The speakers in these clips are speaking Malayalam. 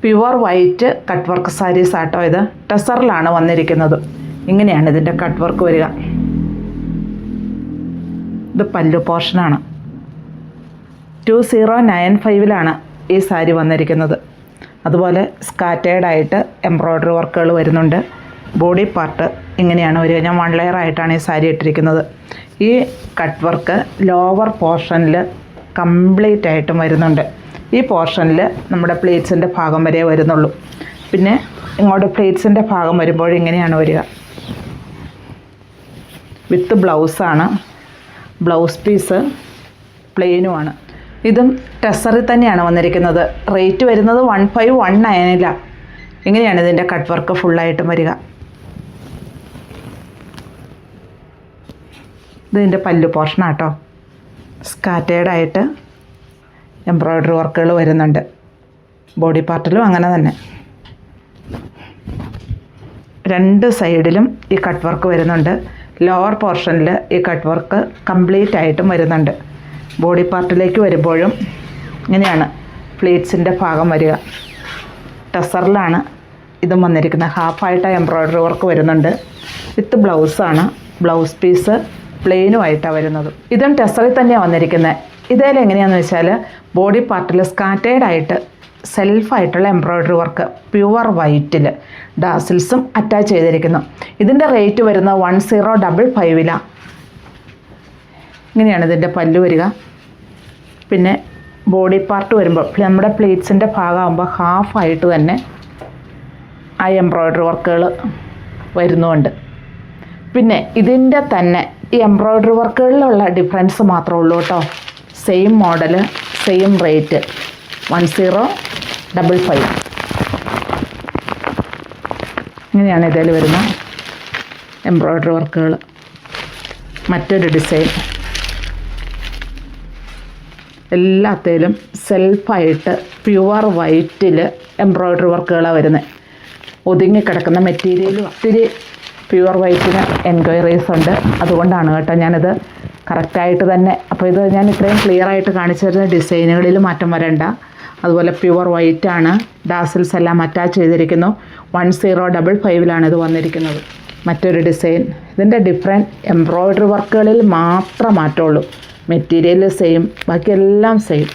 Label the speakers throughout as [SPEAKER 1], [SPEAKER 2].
[SPEAKER 1] Pure white cut work sarees ആട്ടോ. ഇത് ടെസറിലാണ് വന്നിരിക്കുന്നത്. ഇങ്ങനെയാണ് ഇതിൻ്റെ കട്ട് വർക്ക് വരിക. ഇത് പല്ലു പോർഷനാണ്. 2095 ഈ സാരി വന്നിരിക്കുന്നത്. അതുപോലെ സ്കാറ്റേഡായിട്ട് എംബ്രോയ്ഡറി വർക്കുകൾ വരുന്നുണ്ട്. ബോഡി പാർട്ട് ഇങ്ങനെയാണ് വരിക. ഞാൻ 1 ലെയർ ആയിട്ടാണ് ഈ സാരി ഇട്ടിരിക്കുന്നത്. ഈ കട്ട് വർക്ക് ലോവർ പോർഷനിൽ കംപ്ലീറ്റ് ആയിട്ടും വരുന്നുണ്ട്. ഈ പോർഷനിൽ നമ്മുടെ പ്ലേറ്റ്സിൻ്റെ ഭാഗം വരെ വരുന്നുള്ളൂ. പിന്നെ ഇങ്ങോട്ട് പ്ലേറ്റ്സിൻ്റെ ഭാഗം വരുമ്പോൾ ഇങ്ങനെയാണ് വരിക. വിത്ത് ബ്ലൗസാണ്. ബ്ലൗസ് പീസ് പ്ലെയിനുമാണ്. ഇതും ടെസറിൽ തന്നെയാണ് വന്നിരിക്കുന്നത്. റേറ്റ് വരുന്നത് 1519. ഇങ്ങനെയാണ് ഇതിൻ്റെ കട്ട് വർക്ക് ഫുള്ളായിട്ടും വരിക. ഇതിൻ്റെ പല്ലു പോർഷനാട്ടോ. സ്കാറ്റേഡായിട്ട് എംബ്രോയ്ഡറി വർക്കുകൾ വരുന്നുണ്ട്. ബോഡി പാർട്ടിലും അങ്ങനെ തന്നെ 2 സൈഡിലും ഈ കട്ട് വർക്ക് വരുന്നുണ്ട്. ലോവർ പോർഷനിൽ ഈ കട്ട് വർക്ക് കംപ്ലീറ്റ് ആയിട്ടും വരുന്നുണ്ട്. ബോഡി പാർട്ടിലേക്ക് വരുമ്പോഴും ഇങ്ങനെയാണ് പ്ലേറ്റ്സിൻ്റെ ഭാഗം വരിക. ടെസറിലാണ് ഇതും വന്നിരിക്കുന്നത്. ഹാഫായിട്ട് എംബ്രോയ്ഡറി വർക്ക് വരുന്നുണ്ട്. വിത്ത് ബ്ലൗസാണ്. ബ്ലൗസ് പീസ് പ്ലെയിനുമായിട്ടാണ് വരുന്നത്. ഇതും ടെസറിൽ തന്നെയാണ് വന്നിരിക്കുന്നത്. ഇതേലും എങ്ങനെയാണെന്ന് വെച്ചാൽ ബോഡി പാർട്ടിൽ സ്കാറ്റേഡായിട്ട് സെൽഫായിട്ടുള്ള എംബ്രോയ്ഡറി വർക്ക് പ്യുവർ വൈറ്റിൽ ഡാസിൽസും അറ്റാച്ച് ചെയ്തിരിക്കുന്നു. ഇതിൻ്റെ റേറ്റ് വരുന്നത് 1055. ഇങ്ങനെയാണ് ഇതിൻ്റെ പല്ലു വരിക. പിന്നെ ബോഡി പാർട്ട് വരുമ്പോൾ നമ്മുടെ പ്ലേറ്റ്സിൻ്റെ ഭാഗമാകുമ്പോൾ ഹാഫായിട്ട് തന്നെ ആ എംബ്രോയ്ഡറി വർക്കുകൾ വരുന്നുണ്ട്. പിന്നെ ഇതിൻ്റെ തന്നെ ഈ എംബ്രോയ്ഡറി വർക്കുകളിലുള്ള ഡിഫറൻസ് മാത്രമേ ഉള്ളൂ കേട്ടോ. Same model, same rate 1055. ഇങ്ങനെയാണ് ഇതിൽ വരുന്ന എംബ്രോയ്ഡറി വർക്കുകൾ. മറ്റൊരു ഡിസൈൻ എല്ലാത്തിലും സെൽഫായിട്ട് പ്യുവർ വൈറ്റിൽ എംബ്രോയ്ഡറി വർക്കുകളാണ് വരുന്നത്. ഒതുങ്ങിക്കിടക്കുന്ന മെറ്റീരിയലും ഒത്തിരി പ്യുവർ വൈറ്റിന് എൻക്വയറീസ് ഉണ്ട്. അതുകൊണ്ടാണ് കേട്ടോ ഞാനിത് കറക്റ്റായിട്ട് തന്നെ. അപ്പോൾ ഇത് ഞാൻ ഇത്രയും ക്ലിയർ ആയിട്ട് കാണിച്ചു തരുന്ന ഡിസൈനുകളിൽ മാറ്റം വരണ്ട. അതുപോലെ പ്യുവർ വൈറ്റാണ്. ഡാസിൽസ് എല്ലാം അറ്റാച്ച് ചെയ്തിരിക്കുന്നു. 1055 ഇത് വന്നിരിക്കുന്നത്. മറ്റൊരു ഡിസൈൻ. ഇതിൻ്റെ ഡിഫറെൻറ്റ് എംബ്രോയ്ഡറി വർക്കുകളിൽ മാത്രം മാറ്റമുള്ളൂ. മെറ്റീരിയൽ സെയിം, ബാക്കിയെല്ലാം സെയിം.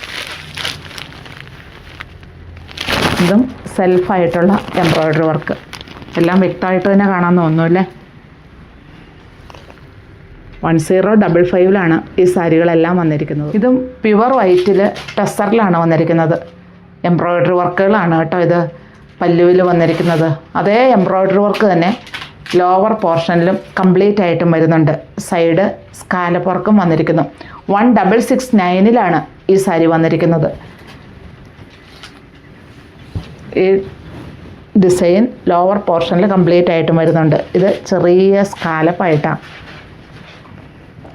[SPEAKER 1] ഇതും സെൽഫായിട്ടുള്ള എംബ്രോയ്ഡറി വർക്ക്. എല്ലാം വ്യക്തമായിട്ട് തന്നെ കാണാൻ തോന്നുന്നല്ലേ. 1055 ഈ സാരികളെല്ലാം വന്നിരിക്കുന്നത്. ഇതും പ്യുവർ വൈറ്റിൽ ടെസറിലാണ് വന്നിരിക്കുന്നത്. എംബ്രോയ്ഡറി വർക്കുകളാണ് കേട്ടോ ഇത് പല്ലുവിൽ വന്നിരിക്കുന്നത്. അതേ എംബ്രോയ്ഡറി വർക്ക് തന്നെ ലോവർ പോർഷനിലും കംപ്ലീറ്റ് ആയിട്ടും വരുന്നുണ്ട്. സൈഡ് സ്കാലപ്പ് വർക്കും വന്നിരിക്കുന്നു. 1669 ഈ സാരി വന്നിരിക്കുന്നത്. ഈ ഡിസൈൻ ലോവർ പോർഷനിൽ കംപ്ലീറ്റ് ആയിട്ടും വരുന്നുണ്ട്. ഇത് ചെറിയ സ്കാലപ്പായിട്ടാണ്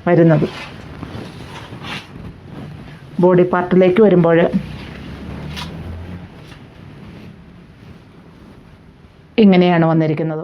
[SPEAKER 1] വരുന്നത്. ബോഡി പാർട്ടിലേക്ക് വരുമ്പോൾ ഇങ്ങനെയാണ് വന്നിരിക്കുന്നത്.